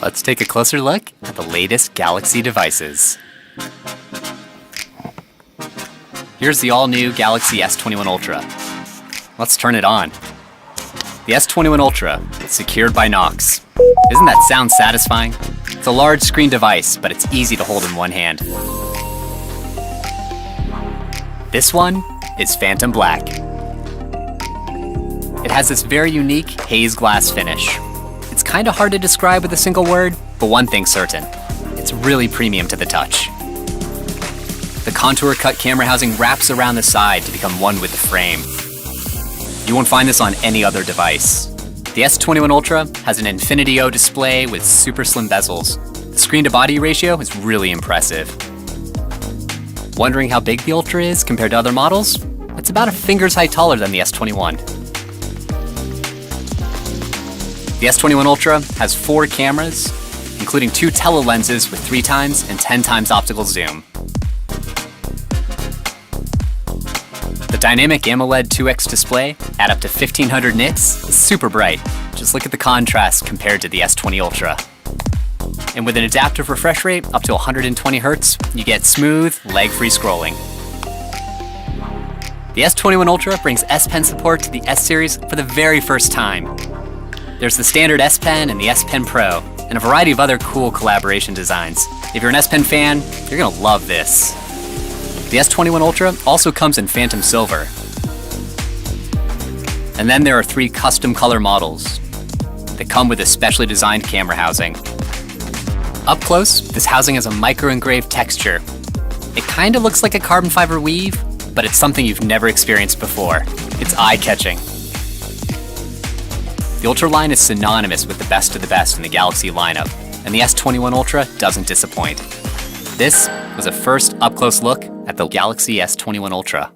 Let's take a closer look at the latest Galaxy devices. Here's the all-new Galaxy S21 Ultra. Let's turn it on. The S21 Ultra is secured by Knox. Isn't that sound satisfying? It's a large screen device, but it's easy to hold in one hand. This one is Phantom Black. It has this very unique haze glass finish. It's kind of hard to describe with a single word, but one thing's certain. It's really premium to the touch. The contour cut camera housing wraps around the side to become one with the frame. You won't find this on any other device. The S21 Ultra has an Infinity O display with super slim bezels. The screen-to-body ratio is really impressive. Wondering how big the Ultra is compared to other models? It's about a finger's height taller than the S21. The S21 Ultra has 4 cameras, including 2 tele-lenses with 3x and 10x optical zoom. The dynamic AMOLED 2X display at up to 1500 nits is super bright. Just look at the contrast compared to the S20 Ultra. And with an adaptive refresh rate up to 120 Hz, you get smooth, lag-free scrolling. The S21 Ultra brings S Pen support to the S series for the very first time. There's the standard S Pen and the S Pen Pro, and a variety of other cool collaboration designs. If you're an S Pen fan, you're gonna love this. The S21 Ultra also comes in Phantom Silver. And then there are 3 custom color models that come with a specially designed camera housing. Up close, this housing has a micro-engraved texture. It kind of looks like a carbon fiber weave, but it's something you've never experienced before. It's eye-catching. The Ultra line is synonymous with the best of the best in the Galaxy lineup, and the S21 Ultra doesn't disappoint. This was a first up-close look at the Galaxy S21 Ultra.